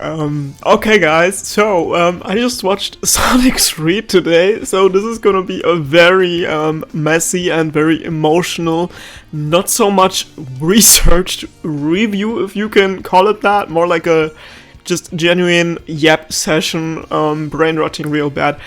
Okay guys, so I just watched Sonic 3 today, so this is gonna be a very messy and very emotional, not so much researched review, if you can call it that, more like a just genuine yap session, brain rotting real bad.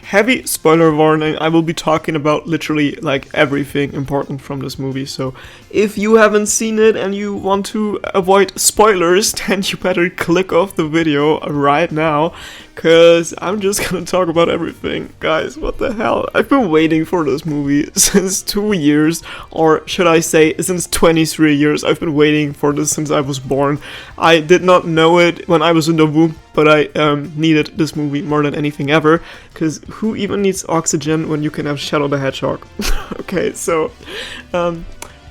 Heavy spoiler warning, I will be talking about literally like everything important from this movie, so if you haven't seen it and you want to avoid spoilers, then you better click off the video right now, cause I'm just gonna talk about everything. Guys, what the hell? I've been waiting for this movie since 2 years, or should I say since 23 years. I've been waiting for this since I was born. I did not know it when I was in the womb, but I needed this movie more than anything ever, because who even needs oxygen when you can have Shadow the Hedgehog? Okay, so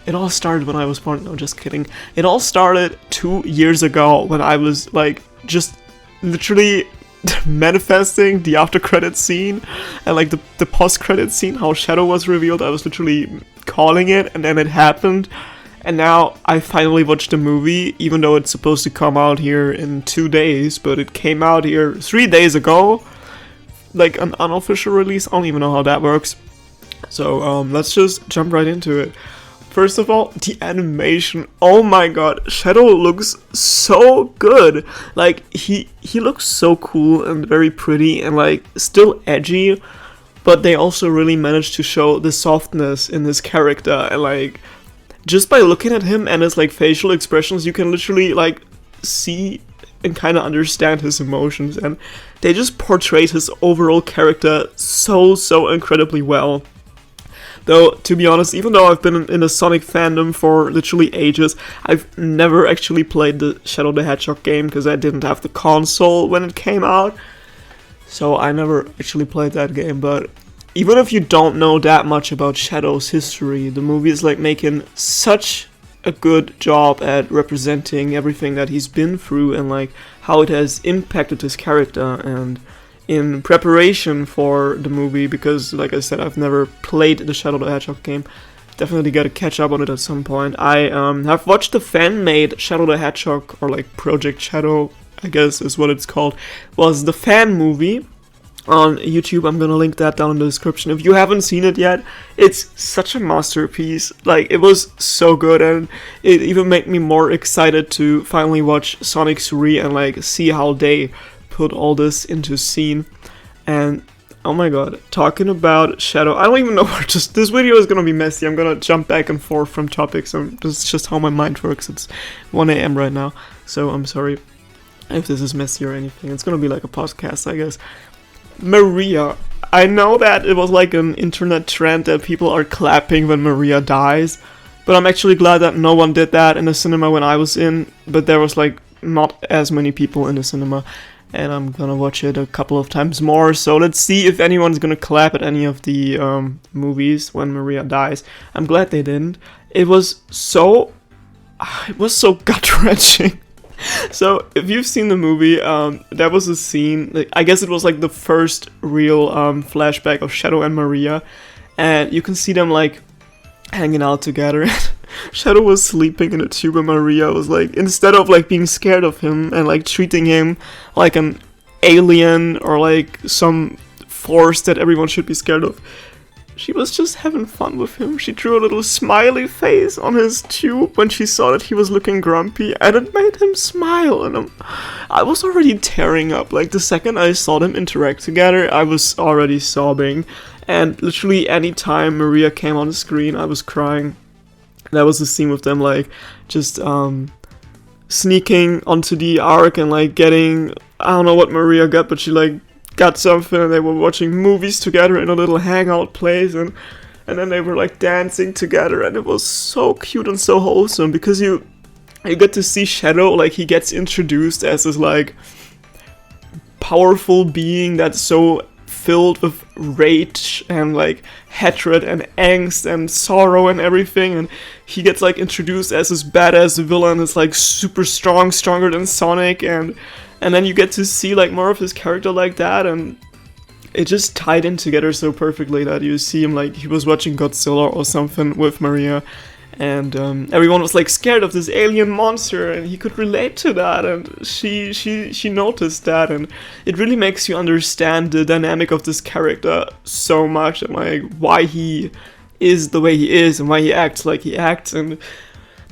it all started when I was born. No, just kidding. It all started 2 years ago when I was like just literally manifesting the after credit scene and like the post credit scene, how Shadow was revealed. I was literally calling it, and then it happened. And now I finally watched the movie, even though it's supposed to come out here in 2 days, but it came out here 3 days ago, like an unofficial release. I don't even know how that works. So let's just jump right into it. First of all, the animation. Oh my god, Shadow looks so good. Like he looks so cool and very pretty and like still edgy, but they also really managed to show the softness in his character, and like just by looking at him and his like facial expressions, you can literally like see and kind of understand his emotions, and they just portrayed his overall character so incredibly well. Though, to be honest, even though I've been in a Sonic fandom for literally ages, I've never actually played the Shadow the Hedgehog game because I didn't have the console when it came out. So I never actually played that game, but even if you don't know that much about Shadow's history, the movie is like making such a good job at representing everything that he's been through and like how it has impacted his character. And in preparation for the movie, because like I said, I've never played the Shadow the Hedgehog game, definitely gotta catch up on it at some point. I have watched the fan-made Shadow the Hedgehog, or like Project Shadow, I guess is what it's called, was the fan movie on YouTube. I'm gonna link that down in the description if you haven't seen it yet. It's such a masterpiece. Like, it was so good, and it even made me more excited to finally watch Sonic 3 and like see how they put all this into scene. And oh my god, talking about Shadow, I don't even know where this video is gonna be messy. I'm gonna jump back and forth from topics, and this is just how my mind works. It's 1 a.m. right now, so I'm sorry if this is messy or anything. It's gonna be like a podcast, I guess. Maria. I know that it was like an internet trend that people are clapping when Maria dies, but I'm actually glad that no one did that in the cinema when I was in, but there was like not as many people in the cinema, and I'm gonna watch it a couple of times more, so let's see if anyone's gonna clap at any of the movies when Maria dies. I'm glad they didn't. It was so gut-wrenching. So, if you've seen the movie, there was a scene, like, I guess it was like the first real flashback of Shadow and Maria, and you can see them like hanging out together. Shadow was sleeping in a tube, and Maria was like, instead of like being scared of him and like treating him like an alien or like some force that everyone should be scared of, she was just having fun with him. She drew a little smiley face on his tube when she saw that he was looking grumpy, and it made him smile, and I was already tearing up. Like, the second I saw them interact together, I was already sobbing, and literally any time Maria came on the screen, I was crying. That was the scene with them like just sneaking onto the Ark and like getting, I don't know what Maria got, but she like got something, and they were watching movies together in a little hangout place, and then they were like dancing together, and it was so cute and so wholesome, because you get to see Shadow, like he gets introduced as this like powerful being that's so filled with rage and like hatred and angst and sorrow and everything, and he gets like introduced as this badass villain that's like super strong, stronger than Sonic, and then you get to see like more of his character like that, and it just tied in together so perfectly that you see him like he was watching Godzilla or something with Maria, and everyone was like scared of this alien monster, and he could relate to that, and she noticed that, and it really makes you understand the dynamic of this character so much, and like why he is the way he is and why he acts like he acts, and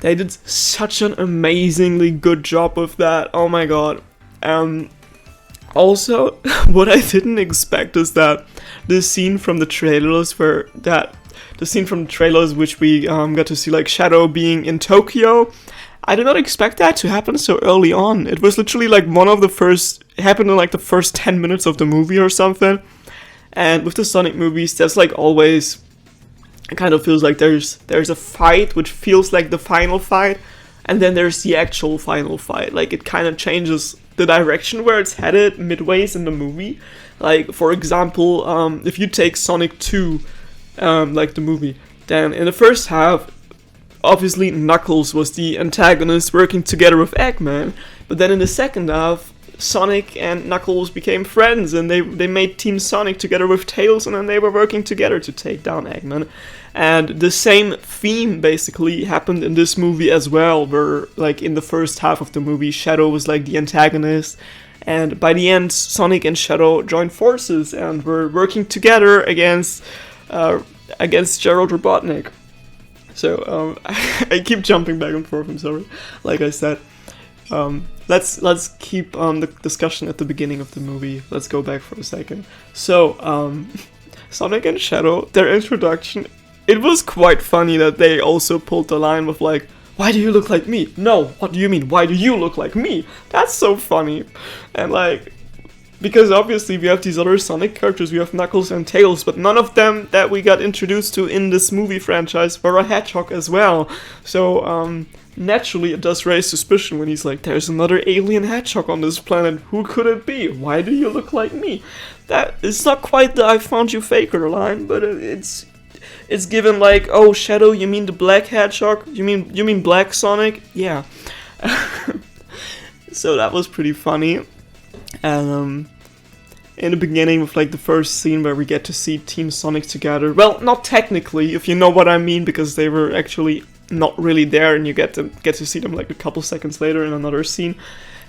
they did such an amazingly good job with that. Oh my god. Also, what I didn't expect is that the scene from the trailers which we got to see like Shadow being in Tokyo, I did not expect that to happen so early on. It was literally like it happened in like the first 10 minutes of the movie or something. And with the Sonic movies, there's like always, it kind of feels like there's a fight which feels like the final fight, and then there's the actual final fight. Like it kind of changes the direction where it's headed midways in the movie. Like for example, if you take Sonic 2, like the movie, then in the first half, obviously Knuckles was the antagonist working together with Eggman, but then in the second half, Sonic and Knuckles became friends, and they made Team Sonic together with Tails, and then they were working together to take down Eggman. And the same theme basically happened in this movie as well, where like in the first half of the movie, Shadow was like the antagonist, and by the end, Sonic and Shadow joined forces and were working together against Gerald Robotnik. So I keep jumping back and forth, I'm sorry. Like I said, let's keep the discussion at the beginning of the movie. Let's go back for a second. So Sonic and Shadow, their introduction, it was quite funny that they also pulled the line with like, why do you look like me? No, what do you mean? Why do you look like me? That's so funny. And like, because obviously we have these other Sonic characters, we have Knuckles and Tails, but none of them that we got introduced to in this movie franchise were a hedgehog as well. So naturally it does raise suspicion when he's like, there's another alien hedgehog on this planet, who could it be? Why do you look like me? That it's not quite the I found you faker line, but it's given like, oh Shadow, you mean the black hedgehog? You mean Black Sonic? Yeah. So that was pretty funny. And in the beginning with like the first scene where we get to see Team Sonic together, well, not technically, if you know what I mean, because they were actually not really there, and you get to see them like a couple seconds later in another scene,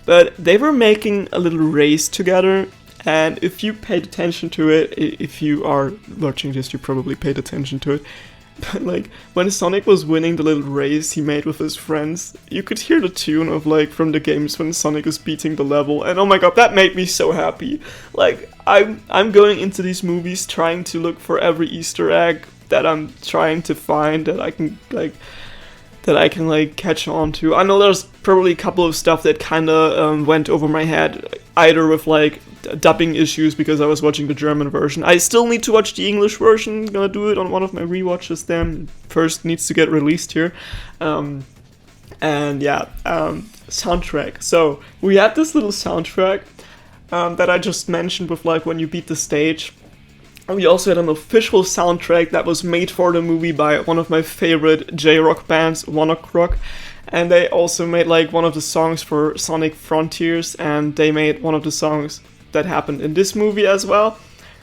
but they were making a little race together. And if you paid attention to it, if you are watching this, you probably paid attention to it. But like, when Sonic was winning the little race he made with his friends, you could hear the tune of like, from the games when Sonic is beating the level, and oh my god, that made me so happy. Like, I'm going into these movies trying to look for every Easter egg that I'm trying to find that I can catch on to. I know there's probably a couple of stuff that kinda went over my head, either with like dubbing issues because I was watching the German version. I still need to watch the English version, gonna do it on one of my rewatches then. First needs to get released here. And yeah, soundtrack. So we had this little soundtrack that I just mentioned with like when you beat the stage. And we also had an official soundtrack that was made for the movie by one of my favorite J-rock bands, One Ok Rock. And they also made like one of the songs for Sonic Frontiers, and they made one of the songs that happened in this movie as well.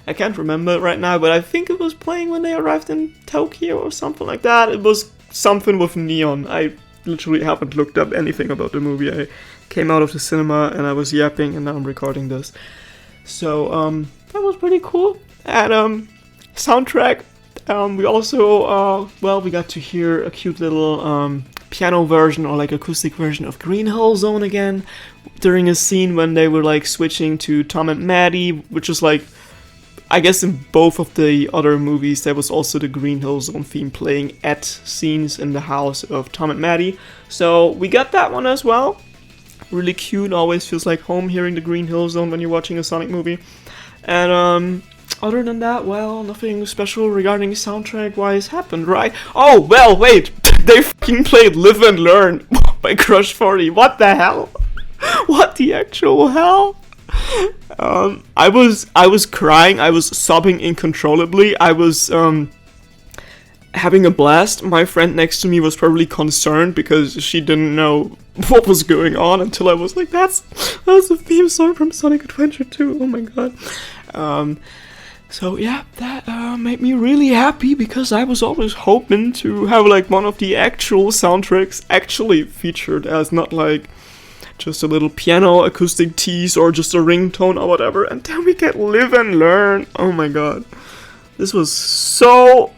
I can't remember it right now, but I think it was playing when they arrived in Tokyo or something like that. It was something with neon. I literally haven't looked up anything about the movie. I came out of the cinema and I was yapping, and now I'm recording this. So that was pretty cool. And soundtrack, we also we got to hear a cute little piano version or like acoustic version of Green Hill Zone again during a scene when they were like switching to Tom and Maddie, which is like, I guess in both of the other movies there was also the Green Hill Zone theme playing at scenes in the house of Tom and Maddie. So we got that one as well. Really cute, always feels like home hearing the Green Hill Zone when you're watching a Sonic movie. And other than that, well, nothing special regarding soundtrack-wise happened, right? Oh, well, wait! They fucking played Live and Learn by Crush 40. What the hell? What the actual hell? I was crying, I was sobbing uncontrollably, I was having a blast. My friend next to me was probably concerned because she didn't know what was going on until I was like, that's a theme song from Sonic Adventure 2, oh my god. So yeah, that made me really happy because I was always hoping to have like one of the actual soundtracks actually featured as not like just a little piano acoustic tease or just a ringtone or whatever, and then we get Live and Learn. Oh my god. This was so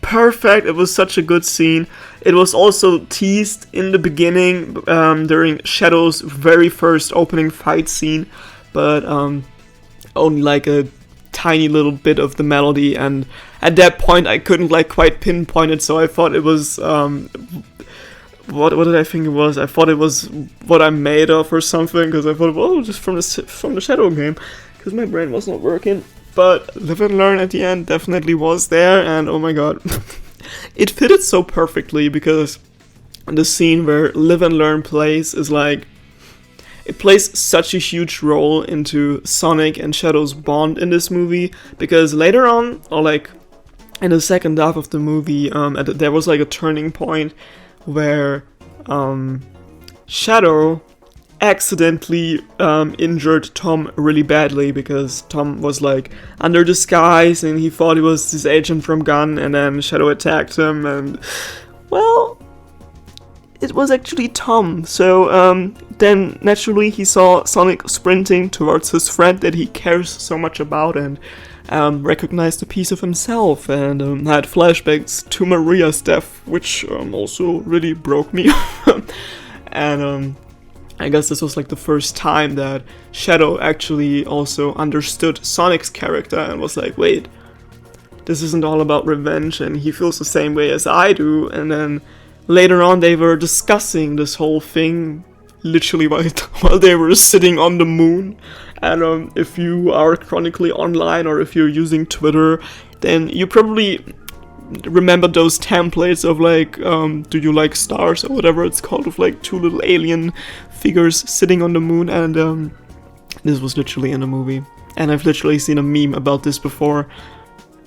perfect. It was such a good scene. It was also teased in the beginning during Shadow's very first opening fight scene, but only like a tiny little bit of the melody, and at that point I couldn't like quite pinpoint it, so I thought it was what did I think it was? I thought it was What I'm Made Of or something, because I thought, well, just from the Shadow game, because my brain was not working. But Live and Learn at the end definitely was there, and oh my god, it fitted so perfectly, because the scene where Live and Learn plays is like, it plays such a huge role into Sonic and Shadow's bond in this movie, because later on, or like in the second half of the movie, there was like a turning point where Shadow accidentally injured Tom really badly, because Tom was like under disguise and he thought he was this agent from Gun, and then Shadow attacked him, and well, it was actually Tom. So then naturally he saw Sonic sprinting towards his friend that he cares so much about, and recognized a piece of himself, and had flashbacks to Maria's death, which also really broke me. And I guess this was like the first time that Shadow actually also understood Sonic's character and was like, wait, this isn't all about revenge, and he feels the same way as I do. And then later on they were discussing this whole thing literally while they were sitting on the moon. And if you are chronically online, or if you're using Twitter, then you probably remember those templates of like, do you like stars or whatever it's called, of like two little alien figures sitting on the moon, and this was literally in a movie. And I've literally seen a meme about this before,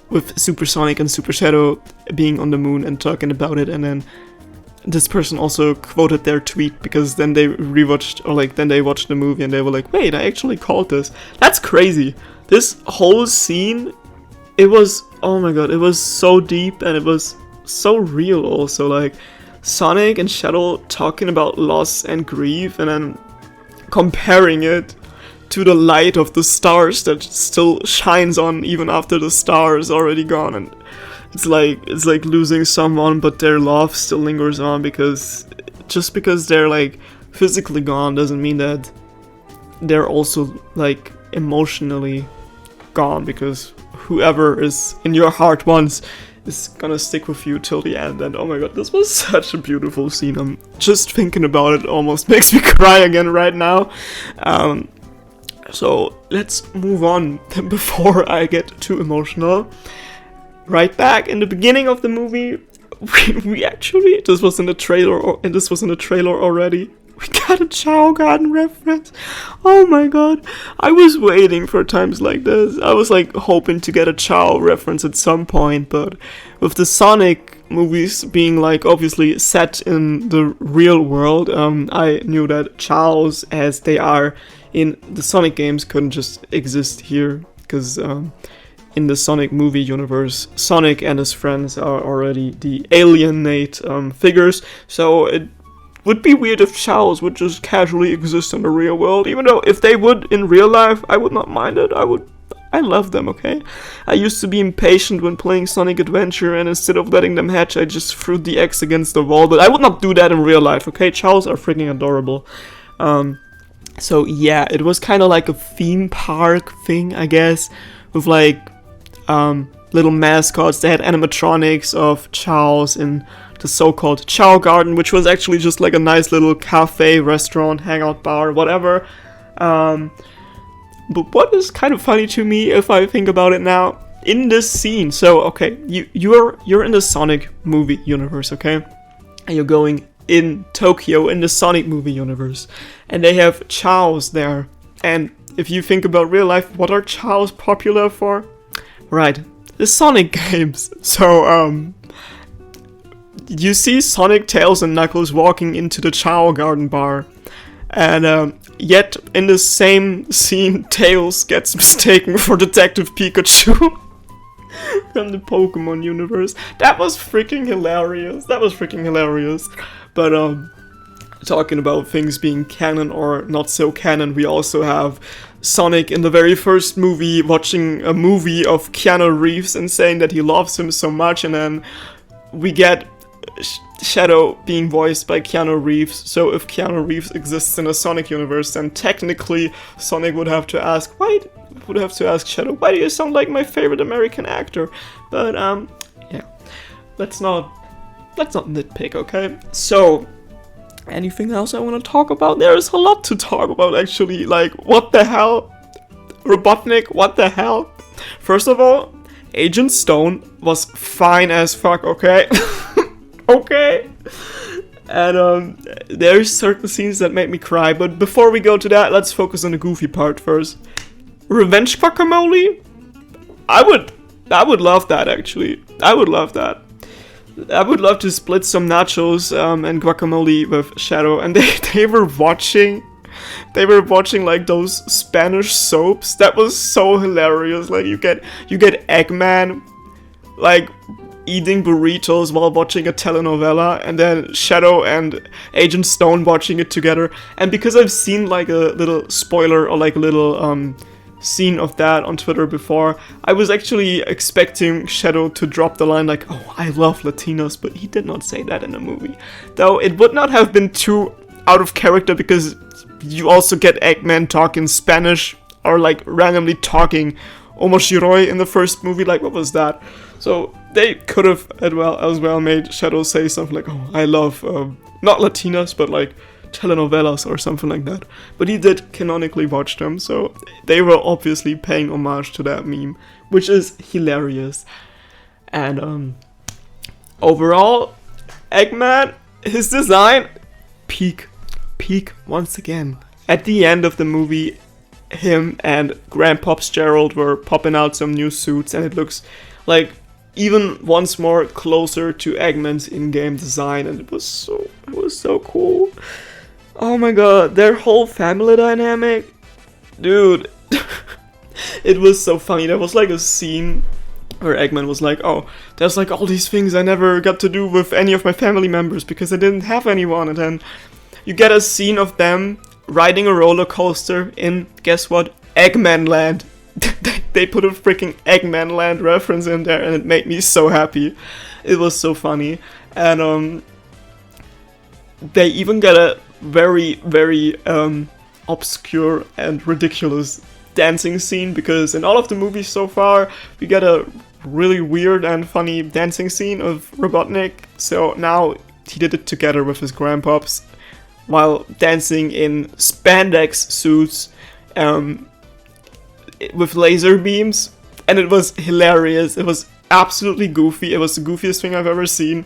with Super Sonic and Super Shadow being on the moon and talking about it, and then this person also quoted their tweet, because then they rewatched, or like then they watched the movie and they were like, wait, I actually called this. That's crazy. This whole scene, it was, oh my god, it was so deep, and it was so real also, like Sonic and Shadow talking about loss and grief, and then comparing it to the light of the stars that still shines on even after the star is already gone. And it's like losing someone, but their love still lingers on, because just because they're like physically gone doesn't mean that they're also like emotionally gone, because whoever is in your heart once is gonna stick with you till the end. And oh my god, this was such a beautiful scene. I'm just thinking about it almost makes me cry again right now. So let's move on before I get too emotional. Right back in the beginning of the movie, we actually, this was in the trailer already, we got a Chao Garden reference. Oh my god, I was waiting for times like this. I was like hoping to get a Chao reference at some point, but with the Sonic movies being like obviously set in the real world, I knew that Chaos, as they are in the Sonic games, couldn't just exist here, because in the Sonic movie universe, Sonic and his friends are already the alienate figures, so it would be weird if Chaos would just casually exist in the real world, even though if they would in real life, I would not mind it. I love them, okay? I used to be impatient when playing Sonic Adventure, and instead of letting them hatch, I just threw the X against the wall, but I would not do that in real life, okay? Chaos are freaking adorable. So yeah, it was kind of like a theme park thing, I guess, with like little mascots. They had animatronics of Chaos in the so-called Chao Garden, which was actually just like a nice little cafe, restaurant, hangout bar, whatever. But what is kind of funny to me, if I think about it now, in this scene, so okay, you're in the Sonic movie universe, okay? And you're going in Tokyo in the Sonic movie universe, and they have Chaos there. And if you think about real life, what are Chaos popular for? Right, the Sonic games. So you see Sonic, Tails, and Knuckles walking into the Chao Garden bar, And yet, in the same scene, Tails gets mistaken for Detective Pikachu from the Pokemon universe. That was freaking hilarious. But talking about things being canon or not so canon, we also have Sonic in the very first movie watching a movie of Keanu Reeves and saying that he loves him so much, and then we get Shadow being voiced by Keanu Reeves. So if Keanu Reeves exists in a Sonic universe, then technically Sonic would have to ask Shadow, why do you sound like my favorite American actor? But yeah, let's not nitpick, okay? So anything else I want to talk about? There's a lot to talk about, actually. Like, what the hell? Robotnik, what the hell? First of all, Agent Stone was fine as fuck, okay? Okay? And there's certain scenes that make me cry, but before we go to that, let's focus on the goofy part first. Revenge guacamole? I would love that, actually. I would love that. I would love to split some nachos and guacamole with Shadow, and they were watching like those Spanish soaps. That was so hilarious. Like you get Eggman like eating burritos while watching a telenovela, and then Shadow and Agent Stone watching it together. And because I've seen like a little spoiler or like a little scene of that on Twitter before, I was actually expecting Shadow to drop the line like, oh, I love Latinos, but he did not say that in the movie. Though it would not have been too out of character, because you also get Eggman talking Spanish or like randomly talking Omoshiroi in the first movie. Like, what was that? So they could have as well made Shadow say something like, oh, I love not Latinas, but like telenovelas or something like that. But he did canonically watch them, so they were obviously paying homage to that meme, which is hilarious. And overall, Eggman, his design, peak once again. At the end of the movie, him and Grandpops Gerald were popping out some new suits, and it looks like even once more closer to Eggman's in-game design, and it was so cool. Oh my god, their whole family dynamic, dude, it was so funny. There was like a scene where Eggman was like, oh, there's like all these things I never got to do with any of my family members because I didn't have anyone, and then you get a scene of them riding a roller coaster in, guess what, Eggman Land. They put a freaking Eggman Land reference in there, and it made me so happy. It was so funny. And they even got a very, very obscure and ridiculous dancing scene, because in all of the movies so far, we get a really weird and funny dancing scene of Robotnik. So now he did it together with his grandpops while dancing in spandex suits with laser beams, and it was hilarious. It was absolutely goofy. It was the goofiest thing I've ever seen.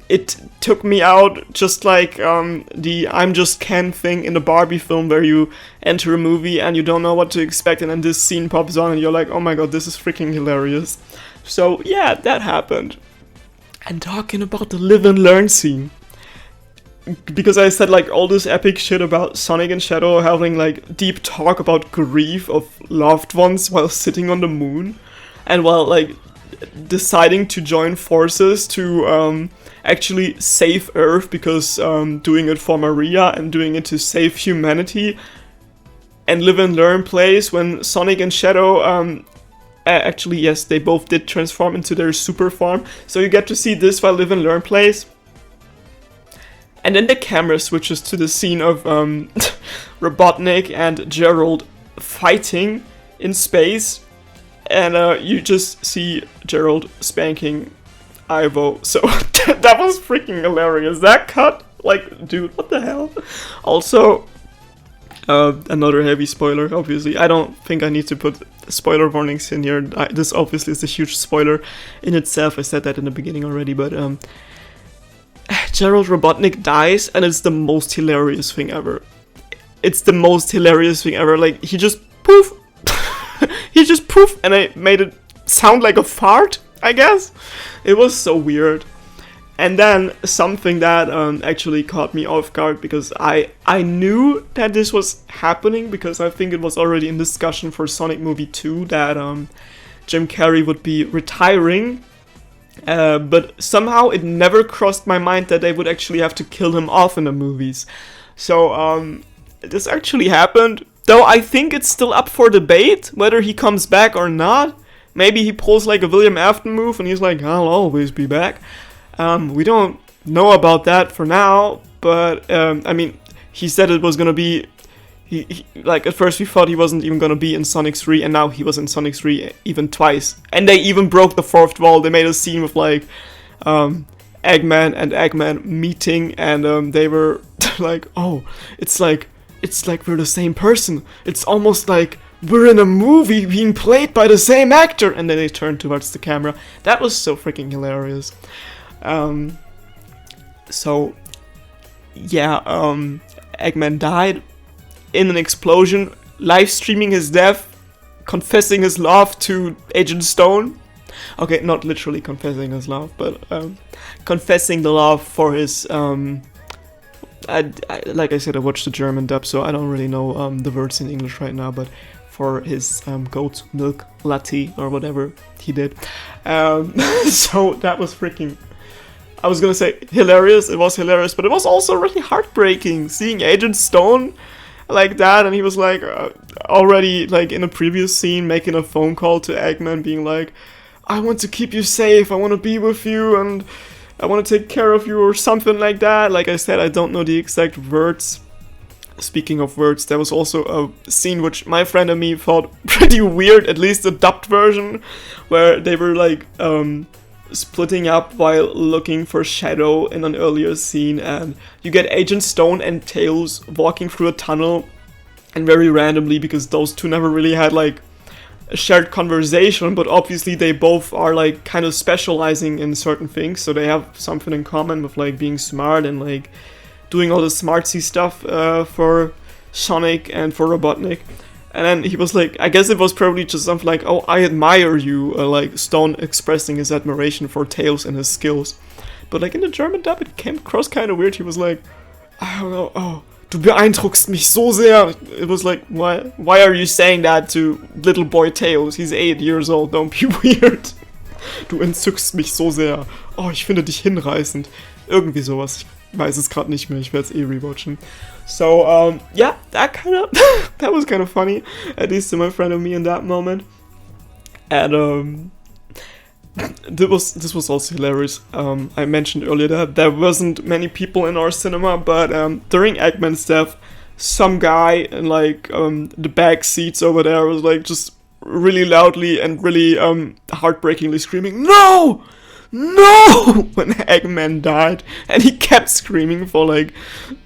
It took me out, just like the I'm Just Ken thing in the Barbie film, where you enter a movie and you don't know what to expect, and then this scene pops on and you're like, oh my god, this is freaking hilarious. So yeah, that happened. And talking about the live and learn scene, because I said like all this epic shit about Sonic and Shadow having like deep talk about grief of loved ones while sitting on the moon, and while like deciding to join forces to actually save Earth, because doing it for Maria and doing it to save humanity. And Live and Learn plays when Sonic and Shadow actually, yes, they both did transform into their super form, so you get to see this while Live and Learn plays. And then the camera switches to the scene of Robotnik and Gerald fighting in space, and you just see Gerald spanking Ivo. So that was freaking hilarious. That cut, like, dude, what the hell? Also, another heavy spoiler, obviously. I don't think I need to put spoiler warnings in here. This obviously is a huge spoiler in itself. I said that in the beginning already, but Gerald Robotnik dies, and it's the most hilarious thing ever. It's the most hilarious thing ever. Like, he just poof. He just poof, and I made it sound like a fart, I guess. It was so weird. And then something that actually caught me off guard, because I knew that this was happening, because I think it was already in discussion for Sonic Movie 2 that Jim Carrey would be retiring. But somehow it never crossed my mind that they would actually have to kill him off in the movies. So this actually happened. Though I think it's still up for debate whether he comes back or not. Maybe he pulls like a William Afton move and he's like, I'll always be back. We don't know about that for now, but I mean, he said it was gonna be, he like at first we thought he wasn't even gonna be in Sonic 3, and now he was in Sonic 3 even twice. And they even broke the fourth wall. They made a scene with like Eggman and Eggman meeting, and they were like, oh, it's like we're the same person. It's almost like we're in a movie being played by the same actor. And then they turned towards the camera. That was so freaking hilarious. So yeah, Eggman died in an explosion, live streaming his death, confessing his love to Agent Stone. Okay, not literally confessing his love, but confessing the love for his like I said, I watched the German dub, so I don't really know the words in English right now, but for his goat's milk latte or whatever he did. So that was freaking, I was gonna say hilarious. It was hilarious, but it was also really heartbreaking seeing Agent Stone like that, and he was like already like in a previous scene making a phone call to Eggman, being like, I want to keep you safe, I want to be with you, and I want to take care of you, or something like that. Like I said, I don't know the exact words. Speaking of words, there was also a scene which my friend and me thought pretty weird, at least the dubbed version, where they were like splitting up while looking for Shadow in an earlier scene, and you get Agent Stone and Tails walking through a tunnel, and very randomly, because those two never really had like a shared conversation, but obviously they both are like kind of specializing in certain things, so they have something in common with like being smart and like doing all the smartsy stuff for Sonic and for Robotnik. And then he was like, I guess it was probably just something like, oh, I admire you, like Stone expressing his admiration for Tails and his skills. But like in the German dub, it came across kind of weird. He was like, I don't know, oh, du beeindruckst mich so sehr. It was like, why are you saying that to little boy Tails? He's 8 years old, don't be weird. Du entzückst mich so sehr. Oh, ich finde dich hinreißend. Irgendwie sowas. Ich weiß es gerade nicht mehr, ich werde es rewatchen. So, yeah, that was kind of funny, at least to my friend and me in that moment. And, this was also hilarious. I mentioned earlier that there wasn't many people in our cinema, but during Eggman's death, some guy in like the back seats over there was like just really loudly and really heartbreakingly screaming, "No! No!" when Eggman died, and he kept screaming for like,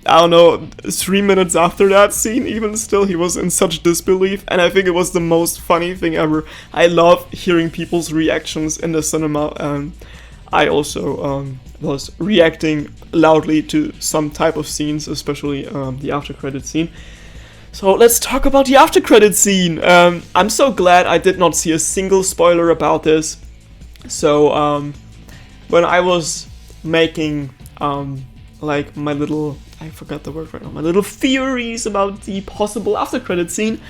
I don't know, 3 minutes after that scene. Even still, he was in such disbelief, and I think it was the most funny thing ever. I love hearing people's reactions in the cinema, and I also was reacting loudly to some type of scenes, especially the after credit scene. So let's talk about the after credit scene. I'm so glad I did not see a single spoiler about this. So when I was making like my little, I forgot the word right now, my little theories about the possible after credit scene,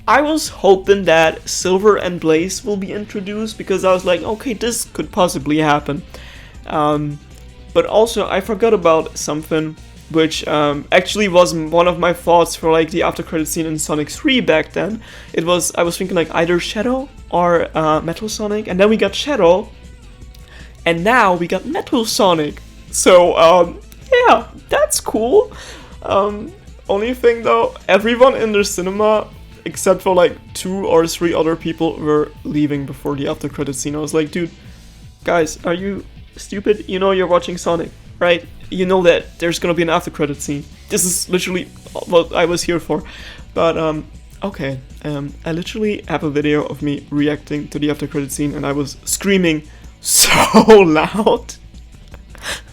I was hoping that Silver and Blaze will be introduced, because I was like, okay, this could possibly happen. But also I forgot about something which actually was one of my thoughts for like the after credit scene in Sonic 3 back then. I was thinking like either Shadow or Metal Sonic, and then we got Shadow, and now we got Metal Sonic. So yeah, that's cool. Only thing though, everyone in the cinema except for like 2 or 3 other people were leaving before the after credit scene. I was like, dude, guys, are you stupid? You know you're watching Sonic, right? You know that there's gonna be an after credit scene. This is literally what I was here for. But okay, I literally have a video of me reacting to the after credit scene, and I was screaming so loud.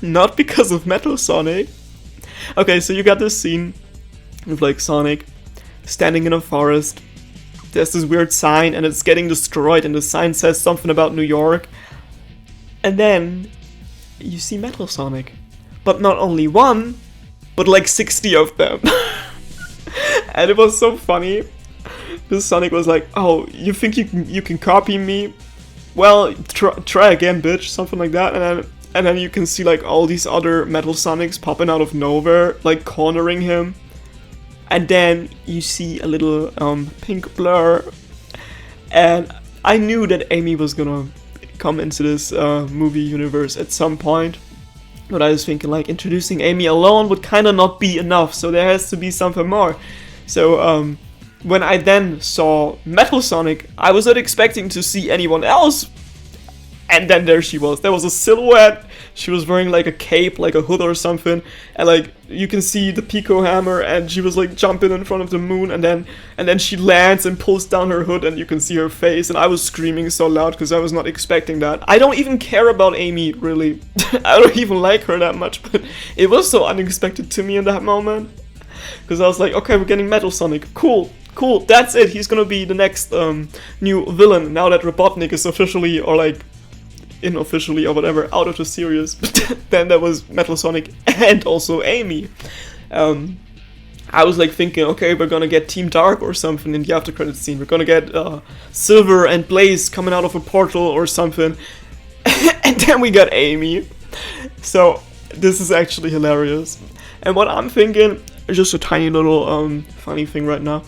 Not because of Metal Sonic. Okay, so you got this scene with like Sonic standing in a forest. There's this weird sign and it's getting destroyed, and the sign says something about New York. And then you see Metal Sonic. But not only one, but like 60 of them. And it was so funny. This Sonic was like, oh, you think you can copy me? Well, try again, bitch, something like that. And then you can see like all these other Metal Sonics popping out of nowhere, like cornering him. And then you see a little pink blur. And I knew that Amy was gonna come into this movie universe at some point. But I was thinking like introducing Amy alone would kind of not be enough. So there has to be something more. So when I then saw Metal Sonic, I was not expecting to see anyone else. And then there she was. There was a silhouette. She was wearing like a cape, like a hood or something. And like you can see the Pico hammer, and she was like jumping in front of the moon, and then she lands and pulls down her hood, and you can see her face. And I was screaming so loud because I was not expecting that. I don't even care about Amy, really. I don't even like her that much, but it was so unexpected to me in that moment. Because I was like, okay, we're getting Metal Sonic. Cool, that's it. He's gonna be the next new villain now that Robotnik is officially, or like unofficially or whatever, out of the series. But then there was Metal Sonic and also Amy. I was like thinking, okay, we're gonna get Team Dark or something in the after credits scene. We're gonna get Silver and Blaze coming out of a portal or something. And then we got Amy. So this is actually hilarious. And what I'm thinking, just a tiny little funny thing right now.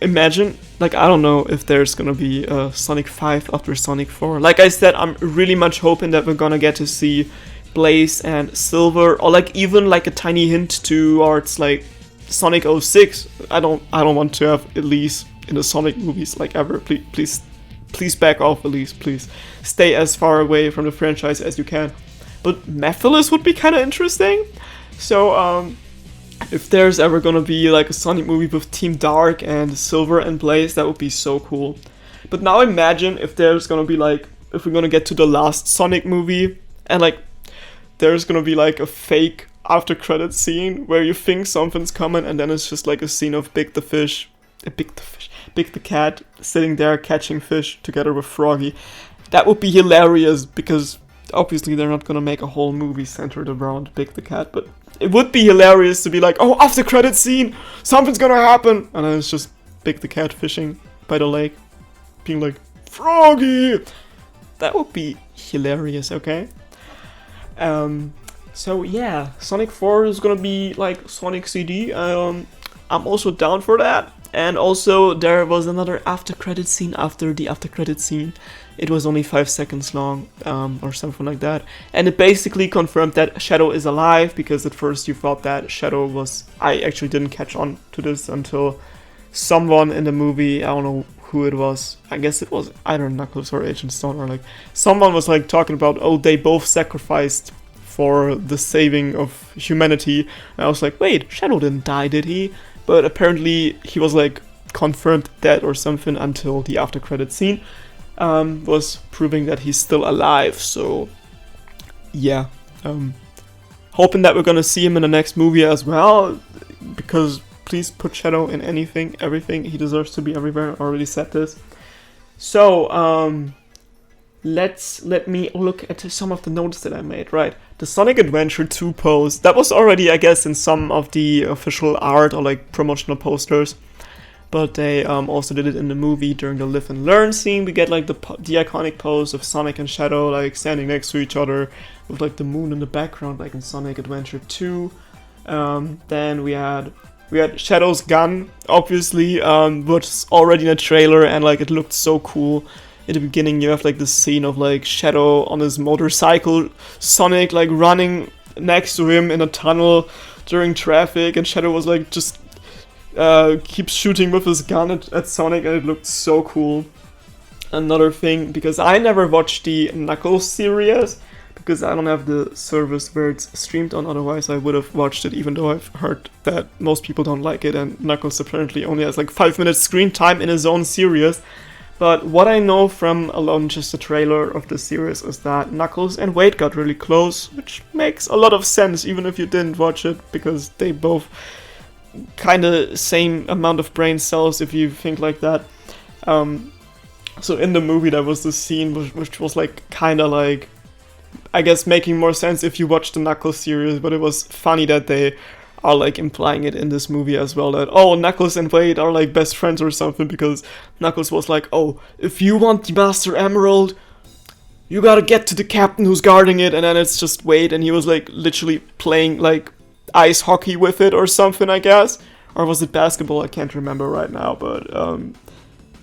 Imagine, like, I don't know if there's gonna be Sonic 5 after Sonic 4. Like I said, I'm really much hoping that we're gonna get to see Blaze and Silver, or like even like a tiny hint towards like Sonic 06. I don't want to have Elise in the Sonic movies like ever. Please back off, Elise. Please stay as far away from the franchise as you can. But Mephiles would be kind of interesting. So if there's ever gonna be like a Sonic movie with Team Dark and Silver and Blaze, that would be so cool. But now imagine if there's gonna be like, if we're gonna get to the last Sonic movie, and like there's gonna be like a fake after credit scene where you think something's coming, and then it's just like a scene of Big the cat sitting there catching fish together with Froggy. That would be hilarious, because obviously they're not gonna make a whole movie centered around Big the cat, but it would be hilarious to be like, oh, after credit scene, something's gonna happen, and then it's just Big the cat fishing by the lake, being like, Froggy! That would be hilarious, okay? So yeah, Sonic 4 is gonna be like Sonic CD. I'm also down for that. And also there was another after credit scene after the after credit scene. It was only 5 seconds long, or something like that. And it basically confirmed that Shadow is alive, because at first you thought that Shadow was... I actually didn't catch on to this until someone in the movie, I don't know who it was, I guess it was either Knuckles or Agent Stone, or like someone was like talking about, oh, they both sacrificed for the saving of humanity. And I was like, wait, Shadow didn't die, did he? But apparently he was like confirmed dead or something until the after credit scene was proving that he's still alive. So yeah, hoping that we're gonna see him in the next movie as well, because please put Shadow in anything, everything. He deserves to be everywhere. I already said this. So let me look at some of the notes that I made. Right, the Sonic Adventure 2 pose, that was already, I guess, in some of the official art or like promotional posters, but they also did it in the movie during the live and learn scene. We get like the iconic pose of Sonic and Shadow like standing next to each other with like the moon in the background, like in Sonic Adventure 2. Then we had Shadow's gun, obviously, which was already in a trailer, and like it looked so cool. In the beginning you have like this scene of like Shadow on his motorcycle, Sonic like running next to him in a tunnel during traffic, and Shadow was like just keeps shooting with his gun at Sonic, and it looked so cool. Another thing, because I never watched the Knuckles series, because I don't have the service where it's streamed on, otherwise I would have watched it, even though I've heard that most people don't like it, and Knuckles apparently only has like 5 minutes screen time in his own series. But what I know from alone just the trailer of the series is that Knuckles and Wade got really close, which makes a lot of sense even if you didn't watch it, because they both kinda same amount of brain cells if you think like that. So in the movie there was this scene which was like kinda like I guess, making more sense if you watch the Knuckles series, but it was funny that they are like implying it in this movie as well, that, oh, Knuckles and Wade are like best friends or something, because Knuckles was like, oh, if you want the Master Emerald, you gotta get to the captain who's guarding it, and then it's just Wade, and he was like literally playing like ice hockey with it or something, I guess. Or was it basketball? I can't remember right now, but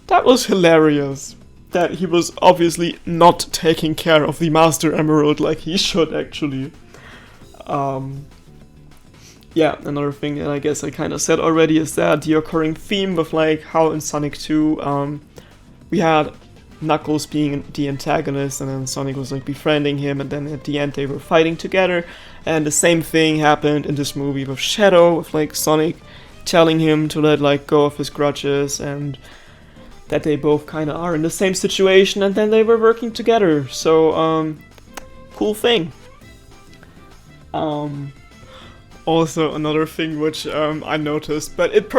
that was hilarious. That he was obviously not taking care of the Master Emerald like he should, actually. Yeah, another thing that I guess I kind of said already is that the occurring theme with like how in Sonic 2 we had Knuckles being the antagonist, and then Sonic was like befriending him, and then at the end they were fighting together. And the same thing happened in this movie with Shadow, with like Sonic telling him to let like go of his grudges, and that they both kind of are in the same situation, and then they were working together. So cool thing. Also another thing which I noticed, but it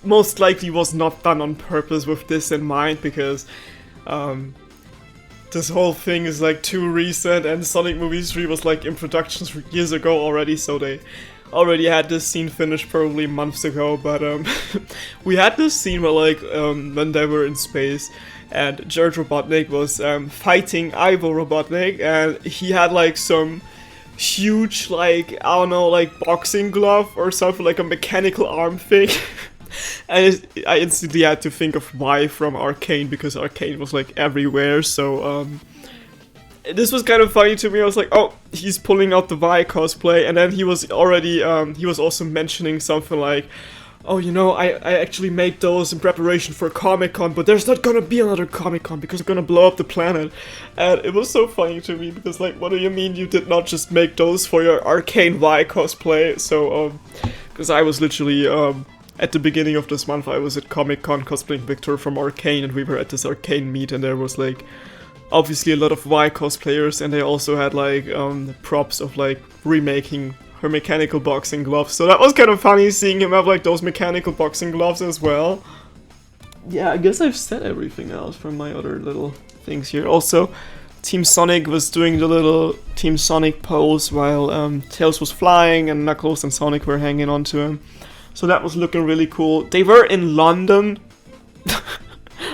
most likely was not done on purpose with this in mind, because this whole thing is like too recent, and Sonic Movie 3 was like in production years ago already, so they already had this scene finished probably months ago. But we had this scene where like when they were in space, and George Robotnik was fighting Ivo Robotnik, and he had like some huge, like, I don't know, like boxing glove or something, like a mechanical arm thing. And I instantly had to think of Y from Arcane, because Arcane was like everywhere. So this was kind of funny to me. I was like, oh, he's pulling out the Y cosplay, and then he was already he was also mentioning something like, oh, you know, I actually made those in preparation for Comic-Con, but there's not gonna be another Comic-Con because it's gonna blow up the planet. And it was so funny to me, because like, what do you mean you did not just make those for your Arcane Y cosplay? So because I was literally at the beginning of this month, I was at Comic-Con cosplaying Victor from Arcane, and we were at this Arcane meet, and there was like obviously a lot of Y cosplayers, and they also had like props of like remaking her mechanical boxing gloves. So that was kind of funny seeing him have like those mechanical boxing gloves as well. Yeah, I guess I've said everything else from my other little things here. Also, Team Sonic was doing the little Team Sonic pose while Tails was flying and Knuckles and Sonic were hanging onto him. So that was looking really cool. They were in London.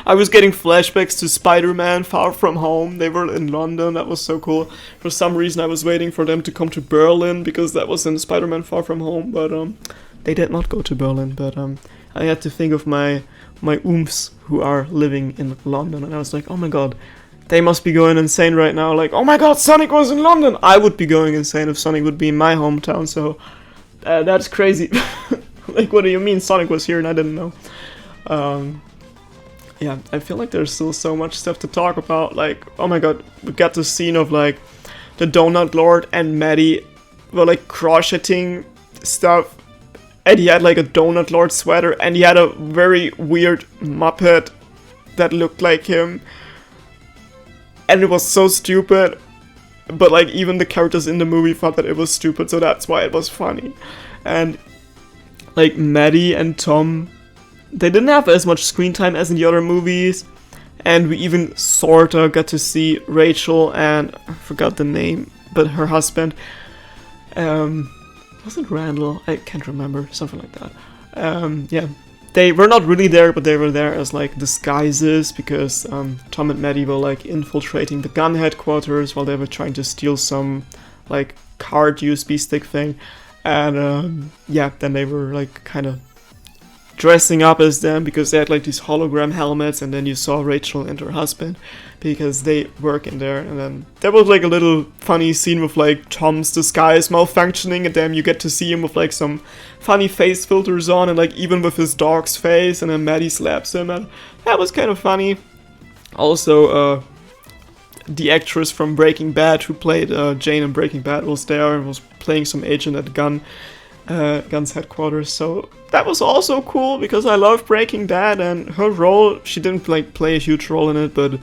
I was getting flashbacks to Spider-Man Far From Home. They were in London. That was so cool. For some reason I was waiting for them to come to Berlin, because that was in Spider-Man Far From Home. But they did not go to Berlin. But I had to think of my oomphs who are living in London. And I was like, oh my god, they must be going insane right now. Like, oh my god, Sonic was in London. I would be going insane if Sonic would be in my hometown. So that's crazy. Like, what do you mean Sonic was here and I didn't know? Yeah, I feel like there's still so much stuff to talk about. Like, oh my god, we got the scene of like the Donut Lord and Maddie were like crocheting stuff, and he had like a Donut Lord sweater, and he had a very weird Muppet that looked like him, and it was so stupid, but like even the characters in the movie thought that it was stupid, so that's why it was funny. And like Maddie and Tom, they didn't have as much screen time as in the other movies, and we even sorta got to see Rachel and, I forgot the name, but her husband, was it Randall? I can't remember, something like that. Yeah, they were not really there, but they were there as like disguises, because Tom and Maddie were like infiltrating the gun headquarters while they were trying to steal some like card USB stick thing. And yeah, then they were like kind of dressing up as them, because they had like these hologram helmets, and then you saw Rachel and her husband because they work in there. And then there was like a little funny scene with like Tom's disguise malfunctioning, and then you get to see him with like some funny face filters on, and like even with his dog's face, and then Maddie slaps him, and that was kind of funny. Also, the actress from Breaking Bad who played Jane in Breaking Bad was there and was playing some agent at Gun's headquarters, so that was also cool, because I love Breaking Bad, and her role, she didn't like play a huge role in it, but it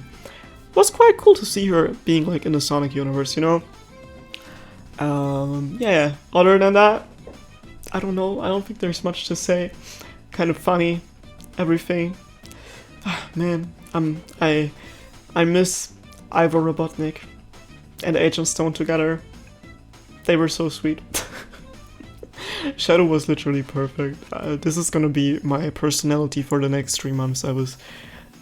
was quite cool to see her being like in the Sonic universe, you know? Yeah, other than that, I don't know, I don't think there's much to say. Kind of funny, everything. Man, I miss Ivo Robotnik. and Agent Stone together. They were so sweet. Shadow was literally perfect. This is gonna be my personality for the next 3 months. I was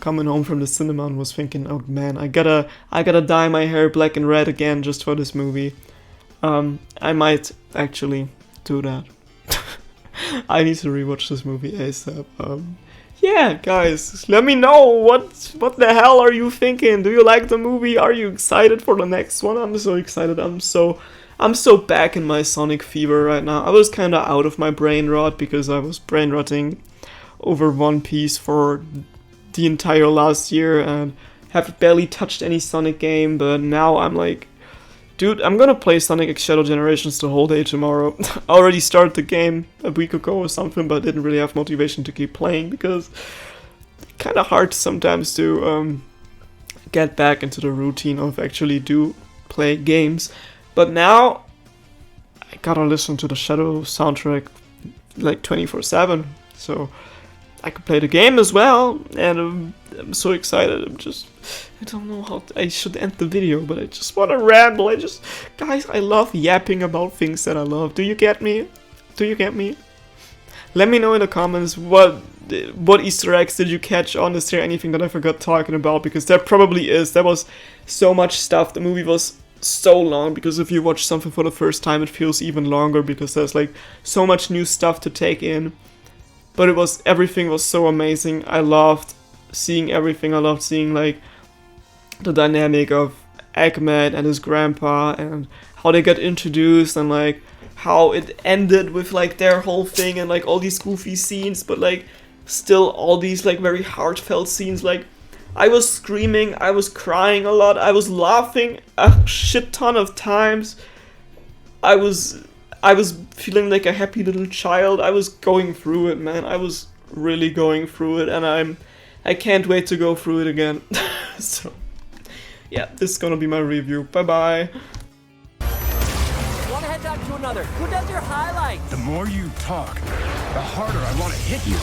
coming home from the cinema and was thinking, oh man, I gotta dye my hair black and red again just for this movie. I might actually do that. I need to rewatch this movie ASAP. Yeah, guys, let me know what the hell are you thinking? Do you like the movie? Are you excited for the next one? I'm so excited. I'm so back in my Sonic fever right now. I was kind of out of my brain rot because I was brain rotting over One Piece for the entire last year and have barely touched any Sonic game, but now I'm like, dude, I'm gonna play Sonic X Shadow Generations the whole day tomorrow. I already started the game a week ago or something, but didn't really have motivation to keep playing because it's kind of hard sometimes to get back into the routine of actually do play games. But now I gotta listen to the Shadow soundtrack like 24/7, so I could play the game as well, and I'm so excited. I don't know how I should end the video, but I just want to ramble. Guys, I love yapping about things that I love. Do you get me? Do you get me? Let me know in the comments what Easter eggs did you catch on? Is there anything that I forgot talking about? Because there probably is. There was so much stuff. The movie was so long, because if you watch something for the first time, it feels even longer because there's like so much new stuff to take in. But everything was so amazing. I loved seeing everything. I loved seeing like the dynamic of Eggman and his grandpa and how they got introduced and like how it ended with like their whole thing and like all these goofy scenes, but like still all these like very heartfelt scenes. Like I was screaming, I was crying a lot, I was laughing a shit ton of times. I was feeling like a happy little child. I was going through it, man. I was really going through it, and I can't wait to go through it again. So, yeah, this is gonna be my review. Bye-bye. Want to head down to another? Who does your highlights? The more you talk, the harder I want to hit you.